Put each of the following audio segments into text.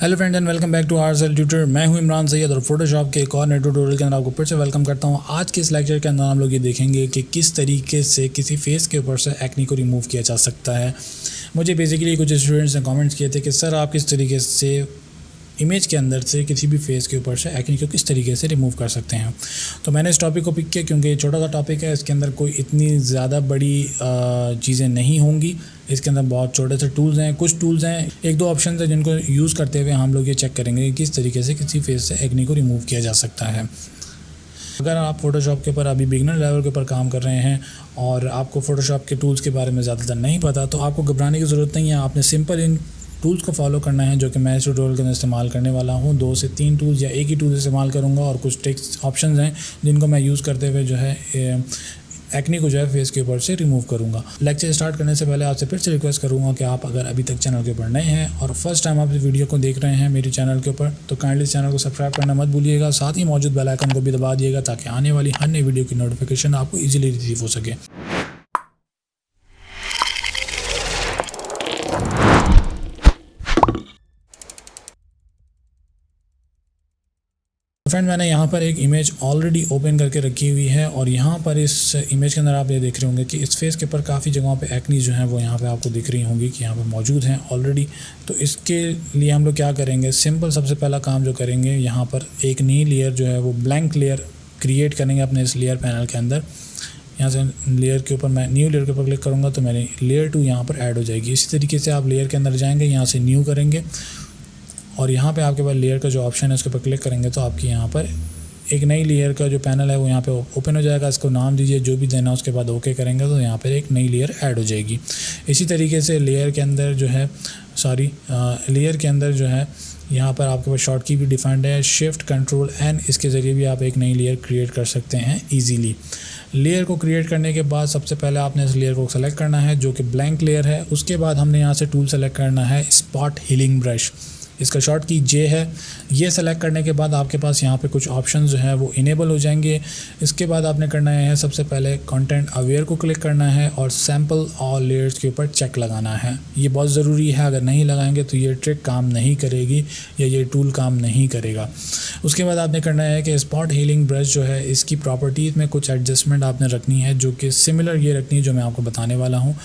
Hello friends and welcome back to RSL tutor. मैं हूं इमरान सैयद और फोटोशॉप के एक और नए ट्यूटोरियल के अंदर आपको फिर से वेलकम करता हूं। आज के इस लेक्चर के अंदर हम लोग ये देखेंगे कि किस तरीके से किसी फेस के ऊपर से एक्ने को रिमूव किया जा सकता है। मुझे बेसिकली कुछ स्टूडेंट्स ने कमेंट्स किए थे कि सर आप किस तरीके से इमेज के अंदर से किसी भी फेस के ऊपर से एक्ने को किस तरीके से रिमूव कर सकते हैं। तो मैंने इस टॉपिक को पिक किया क्योंकि ये छोटा सा टॉपिक है, इसके अंदर कोई इतनी ज़्यादा बड़ी चीज़ें नहीं होंगी। इसके अंदर बहुत छोटे से टूल्स हैं, कुछ टूल्स हैं, एक दो ऑप्शन हैं जिनको यूज़ करते हुए हम लोग ये चेक करेंगे कि किस तरीके से किसी फेस से एक्ने को रिमूव किया जा सकता है। अगर आप फोटोशॉप के ऊपर अभी बिगिनर लेवल के ऊपर काम कर रहे हैं और आपको फोटोशॉप के टूल्स के बारे में ज़्यादातर नहीं पता, तो आपको घबराने की ज़रूरत नहीं है। आपने सिंपल इन टूल्स को फॉलो करना है जो कि मैं इस ट्यूटोरियल के अंदर इस्तेमाल करने वाला हूँ। 2 से 3 टूल्स या एक ही टूल इस्तेमाल करूँगा और कुछ टेक्स्ट ऑप्शंस हैं जिनको मैं यूज़ करते हुए जो है एक्ने को जो है फेस के ऊपर से रिमूव करूँगा। लेक्चर स्टार्ट करने से पहले आपसे फिर से रिक्वेस्ट करूँगा कि आप अगर अभी तक चैनल के ऊपर नए हैं और फर्स्ट टाइम आप इस वीडियो को देख रहे हैं मेरे चैनल के ऊपर, तो काइंडली चैनल को सब्सक्राइब करना मत भूलिएगा। साथ ही मौजूद बेल आइकन को भी दबा दिएगा ताकि आने वाली हर नई वीडियो की नोटिफिकेशन आपको ईजिली रिसीव हो सके। फ्रेंड, मैंने यहाँ पर एक इमेज ऑलरेडी ओपन करके रखी हुई है और यहाँ पर इस इमेज के अंदर आप ये देख रहे होंगे कि इस फेस के ऊपर काफ़ी जगहों पे एक्नी जो है वो यहाँ पे आपको दिख रही होंगी कि यहाँ पे मौजूद हैं ऑलरेडी। तो इसके लिए हम लोग क्या करेंगे, सिंपल सबसे पहला काम जो करेंगे, यहाँ पर एक नई लेयर जो है वो ब्लैंक लेयर क्रिएट करेंगे अपने इस लेयर पैनल के अंदर। यहाँ से लेयर के ऊपर मैं न्यू लेयर के ऊपर क्लिक करूँगा तो मेरी लेयर 2 यहाँ पर ऐड हो जाएगी। इसी तरीके से आप लेयर के अंदर जाएँगे, यहाँ से न्यू करेंगे और यहाँ पे आपके पास लेयर का जो ऑप्शन है उसके ऊपर क्लिक करेंगे तो आपकी यहाँ पर एक नई लेयर का जो पैनल है वो यहाँ पे ओपन हो जाएगा। इसको नाम दीजिए जो भी देना, उसके बाद ओके करेंगे तो यहाँ पर एक नई लेयर ऐड हो जाएगी। इसी तरीके से लेयर के अंदर जो है लेयर के अंदर जो है यहाँ पर आपके पास शॉर्ट की भी डिफाइंड है, शिफ्ट कंट्रोल एन, इसके ज़रिए भी आप एक नई लेयर क्रिएट कर सकते हैं ईजीली। लेयर को क्रिएट करने के बाद सबसे पहले आपने इस लेयर को सेलेक्ट करना है जो कि ब्लैंक लेयर है। उसके बाद हमने यहाँ से टूल सेलेक्ट करना है स्पॉट हीलिंग ब्रश, इसका शॉर्ट की जे है। ये सेलेक्ट करने के बाद आपके पास यहाँ पे कुछ ऑप्शंस जो है वो इनेबल हो जाएंगे। इसके बाद आपने करना है सबसे पहले कंटेंट अवेयर को क्लिक करना है और सैम्पल ऑल लेयर्स के ऊपर चेक लगाना है। ये बहुत ज़रूरी है, अगर नहीं लगाएंगे तो ये ट्रिक काम नहीं करेगी या ये टूल काम नहीं करेगा। उसके बाद आपने करना है कि स्पॉट हीलिंग ब्रश जो है इसकी प्रॉपर्टीज़ में कुछ एडजस्टमेंट आपने रखनी है जो कि सिमिलर ये रखनी है जो मैं आपको बताने वाला हूँ।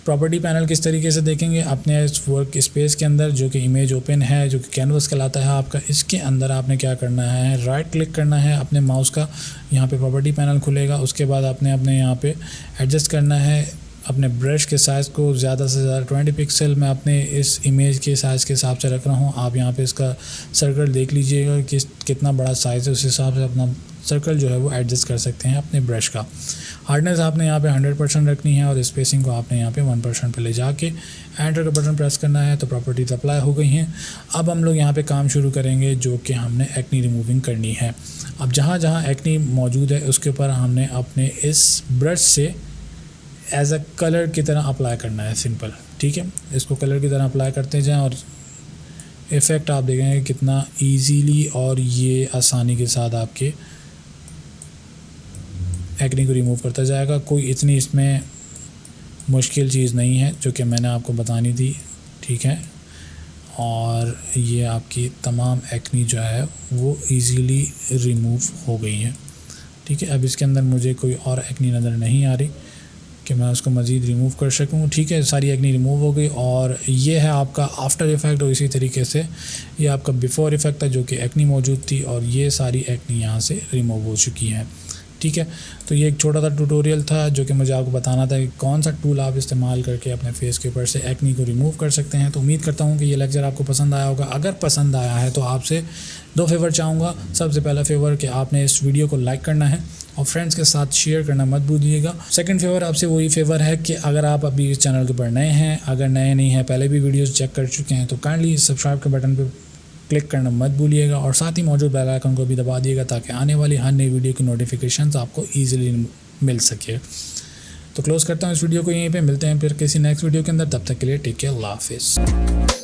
प्रॉपर्टी पैनल किस तरीके से देखेंगे, अपने इस वर्क स्पेस के अंदर जो कि इमेज ओपन है जो कि कैनवस कहलाता है आपका, इसके अंदर आपने क्या करना है, राइट क्लिक करना है अपने माउस का, यहाँ पे प्रॉपर्टी पैनल खुलेगा। उसके बाद आपने अपने यहाँ पे एडजस्ट करना है अपने ब्रश के साइज़ को ज़्यादा से ज़्यादा 20 पिक्सल मैं अपने इस इमेज के साइज़ के हिसाब से रख रहा हूँ। आप यहाँ पे इसका सर्कल देख लीजिएगा कि कितना बड़ा साइज़ है, उस हिसाब से अपना सर्कल जो है वो एडजस्ट कर सकते हैं अपने ब्रश का। हार्डनेस आपने यहाँ पे 100% रखनी है और स्पेसिंग को आपने यहाँ पे 1% पे ले जाके एंटर का बटन प्रेस करना है तो प्रॉपर्टीज अप्लाई हो गई हैं। अब हम लोग यहाँ पे काम शुरू करेंगे जो कि हमने एक्नी रिमूविंग करनी है। अब जहाँ जहाँ एक्नी मौजूद है उसके ऊपर हमने अपने इस ब्रश से एज अ कलर की तरह अप्लाई करना है, सिंपल, ठीक है। इसको कलर की तरह अप्लाई करते जाएँ और इफ़ेक्ट आप देखेंगे कितना ईजीली और ये आसानी के साथ आपके एक्ने को रिमूव करता जाएगा। कोई इतनी इसमें मुश्किल चीज़ नहीं है जो कि मैंने आपको बतानी थी, ठीक है। और ये आपकी तमाम एक्ने जो है वो इजीली रिमूव हो गई है, ठीक है। अब इसके अंदर मुझे कोई और एक्ने नज़र नहीं आ रही कि मैं उसको मज़ीद रिमूव कर सकूँ, ठीक है। सारी एक्ने रिमूव हो गई और ये है आपका आफ्टर इफ़ेक्ट। और इसी तरीके से ये आपका बिफ़ोर इफ़ेक्ट था जो कि एक्ने मौजूद थी और ये सारी एक्ने यहाँ से रिमूव हो चुकी है, ठीक है। तो ये एक छोटा सा ट्यूटोरियल था जो कि मुझे आपको बताना था कि कौन सा टूल आप इस्तेमाल करके अपने फेस के ऊपर से एक्ने को रिमूव कर सकते हैं। तो उम्मीद करता हूँ कि ये लेक्चर आपको पसंद आया होगा। अगर पसंद आया है तो आपसे 2 फेवर चाहूँगा। सबसे पहला फेवर कि आपने इस वीडियो को लाइक करना है और फ्रेंड्स के साथ शेयर करना मत भूलिएगा। सेकंड फेवर आपसे वही फेवर है कि अगर आप अभी इस चैनल के ऊपर नए हैं, अगर नए नहीं हैं, पहले भी वीडियोज़ चेक कर चुके हैं, तो काइंडली सब्सक्राइब के बटन पर क्लिक करना मत भूलिएगा और साथ ही मौजूद बेल आइकन को भी दबा दिएगा ताकि आने वाली हर नई वीडियो की नोटिफिकेशंस आपको ईजिली मिल सके। तो क्लोज़ करता हूँ इस वीडियो को यहीं पे, मिलते हैं फिर किसी नेक्स्ट वीडियो के अंदर। तब तक के लिए टेक केयर, अल्लाह हाफिज़।